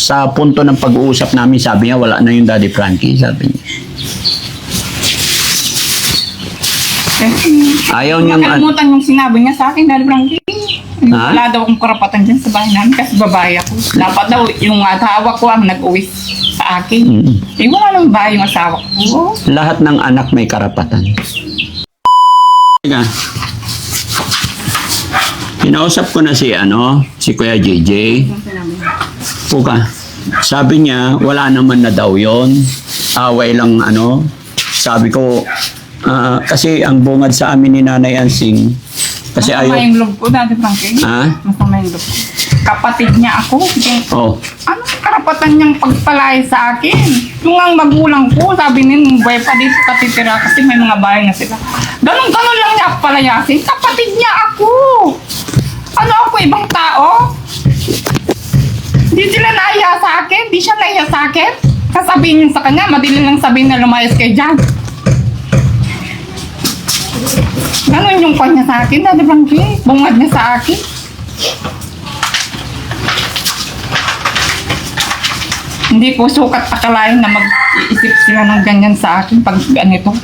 sa punto ng pag-uusap namin, sabi niya, wala na yung Daddy Frankie, sabi niya. Ayaw niyang... Nakalimutan yung sinabi niya sa akin, Daddy Frankie. Ha? Wala daw akong karapatan dyan sa bahay namin kasi babae ako. Dapat daw yung asawa ko ang nag-uwi sa akin. Eh, wala nang bahay yung asawa ko. Lahat ng anak may karapatan. Kinausap ko na si Kuya JJ. Puka. Sabi niya, wala naman na daw yon. Away lang Sabi ko, kasi ang bungad sa amin ni Nanay Ansing, kasi Masama ayaw... yung loob ko, Daddy Frankie. Ha? Masama yung loob ko. Kapatid niya ako. Oh. Anong karapatan niyang pagpalay sa akin? Yung ang magulang ko, sabi niya, buhay pa dito katitira kasi may mga bahay na sila. Ganon-ganon lang niya palayasin. Kapatid niya ako. Ano ako, ibang tao? Hindi sila naiya sa akin. Hindi siya naiya sa akin. Sasabihin niyo sa kanya, madali lang sabihin na lumayas kayo dyan. Ganon yung kanya sa akin, Daddy Frankie. Bungad niya sa akin. Hindi ko sukat akalain na mag-iisip sila ng ganyan sa akin pag ganito.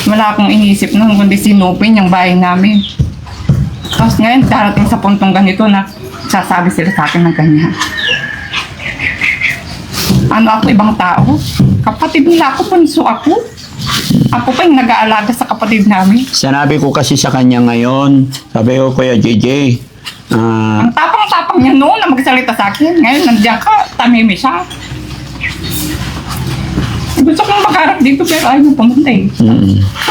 Wala akong iniisip nun, kundi sinupin yung bahay namin. Tapos ngayon, darating sa puntong ganito na sasabi sila sa akin ng ganyan. Ano ako, ibang tao? Kapatid nila ako, punso ako. Ako pa yung nag-aalaga sa kapatid namin. Sinabi ko kasi sa kanya ngayon, sabi ko, Kuya JJ, Ang tapang-tapang niya noon na magsalita sa akin. Ngayon, nandiyan ka, tamimi siya. Gusto kong magharap dito pero ayaw mo pumunta eh.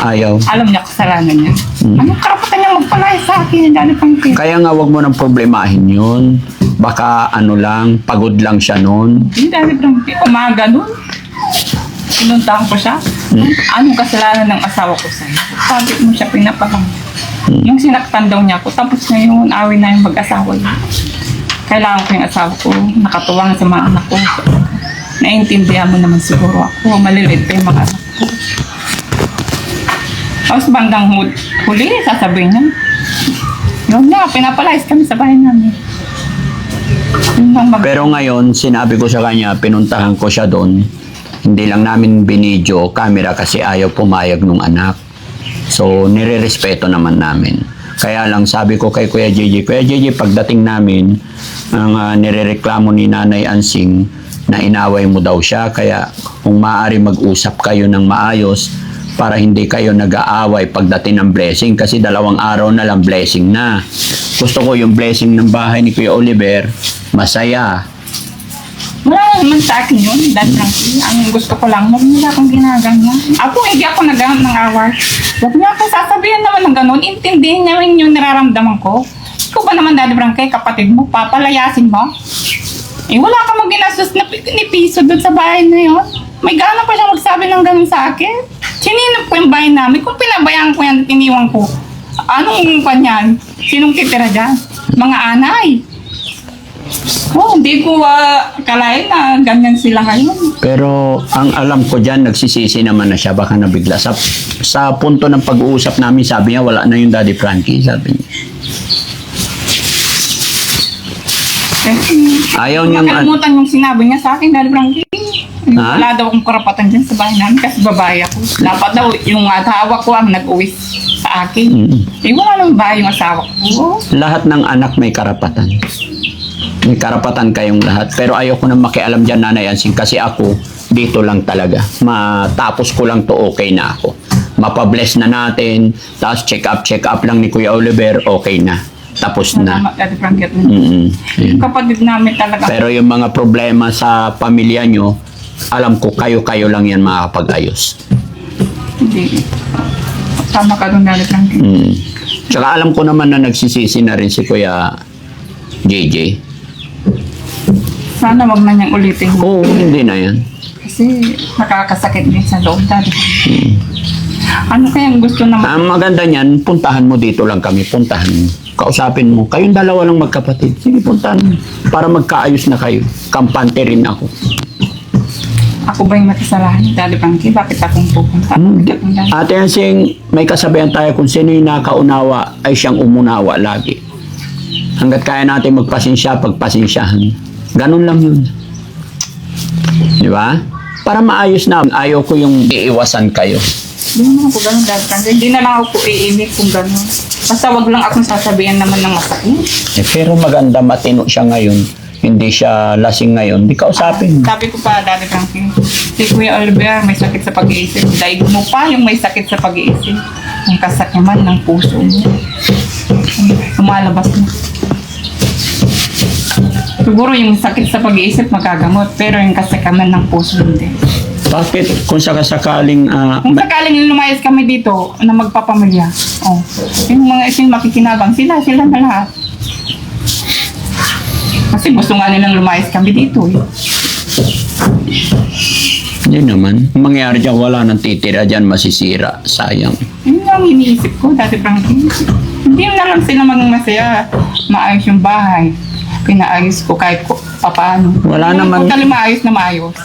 ayaw. Alam niya kasalanan niya. Anong karapatan niya magpalay sa akin? Dali pang Kaya nga wag mo nang problemahin yun. Baka pagod lang siya noon. Hindi, dali pang umaga noon. Pinuntahan ko siya. Anong kasalanan ng asawa ko sa'yo? Sabi mo siya pinapakang. Yung sinaktan daw niya ako. Tapos ngayon, awin na yung mag-asawa niya. Kailangan ko yung asawa ko. Nakatuwang sa mga anak ko. Naiintindihan mo naman siguro ako. Maliliit pa yung mga anak ko. Tapos bandang huli, sasabihin niya. Yun na, pinapalayas kami sa bahay namin. Pero ngayon, sinabi ko sa kanya, pinuntahan ko siya doon. Hindi lang namin binidyo, camera kasi ayaw pumayag nung anak. So, nire-respeto naman namin. Kaya lang sabi ko kay Kuya JJ, pagdating namin, ang nirereklamo ni Nanay Ansing na inaway mo daw siya. Kaya kung maaari mag-usap kayo ng maayos para hindi kayo nag-aaway pagdating ng blessing. Kasi 2 araw na lang blessing na. Gusto ko yung blessing ng bahay ni Kuya Oliver, masaya. Wala naman sa akin yun, Dad Frankie. Ang gusto ko lang, huwag nila akong ginaganyan. Ako, hindi ako naghanap ng award. Huwag niya ako sasabihin naman ng ganun. Intindihin niya rin yung nararamdaman ko. Ikaw ba naman, Dad Frankie, kapatid mo, papalayasin mo? Eh, wala ka mag-ginastos na piso doon sa bahay na yun. May gana pa siya magsabi ng ganun sa akin. Sininop ko yung bahay namin. Kung pinabayaan ko yan, iniwan ko. Anong kanyan? Sinong titira dyan? Mga anay. Hindi ko kalain na ganyan sila ngayon. Pero ang alam ko dyan, nagsisisi naman na siya. Baka nabigla. Sa punto ng pag-uusap namin, sabi niya, wala na yung Daddy Frankie, sabi niya. Ayaw niyang... Nakalimutan yung sinabi niya sa akin, Daddy Frankie. Ha? Wala daw akong karapatan dyan sa bahay namin kasi babae ako. Dapat daw yung asawa ko ang nag-uwi sa akin. Eh, wala nang bahay yung asawa ko. Lahat ng anak may karapatan. May karapatan kayong lahat. Pero ayoko na makialam dyan, Nanay Ansing, kasi ako, dito lang talaga. Matapos ko lang to, okay na ako. Mapabless na natin, tapos check up lang ni Kuya Oliver, okay na. Tapos na. Salamat, Daddy Frankie. Yun. Kapatid namin talaga. Pero yung mga problema sa pamilya nyo, alam ko, kayo lang yan makakapag-ayos. Hindi. Tama ka doon, Daddy Frankie. Tsaka alam ko naman na nagsisisi na rin si Kuya JJ. Sana wag na niyang ulitin. Oo, hindi na yan. Kasi nakakasakit din sa loob, Daddy. Ano kayang gusto naman? Ang maganda niyan, puntahan mo dito lang kami. Puntahan mo. Kausapin mo. Kayong 2 lang magkapatid. Sige, puntahan mo. Para magkaayos na kayo. Kampante rin ako. Ako ba yung makasalahan, Daddy Frankie? Bakit akong pupunta? Ate Ansing, may kasabihan tayo kung sino yung nakaunawa ay siyang umunawa lagi. Hanggat kaya natin magpasensya, pagpasensyahan. Ganun lang yun. Di ba? Para maayos na. Ayaw ko yung iiwasan kayo. Hindi naman ako ganun dahil kasi hindi na lang ako iimik kung gano'n. Basta wag lang akong sasabihan naman ng masakit. Pero maganda, matino siya ngayon. Hindi siya lasing ngayon. Di kausapin. Sabi ko pa dati Frankie, si Kuya Oliver may sakit sa pag-iisip. Daig mo pa yung may sakit sa pag-iisip. Ang kasakiman ng puso mo. Lumalabas na. Siguro yung sakit sa pag-iisip magagamot, pero yung kasakiman ng puso hindi. Bakit kung sakasakaling Kung sakaling lumayas kami dito na magpapamilya, yung mga isin makikinabang, sila na lahat. Kasi gusto nga nilang lumayas kami dito eh. hindi naman. Ang mangyayari dyan, wala nang titira dyan, masisira. Sayang. Yun lang iniisip ko dati Frankie. Hindi na lang sila maging masaya. Maayos yung bahay. Pinaayos ko kahit papaano. Wala naman. Kung maayos na maayos.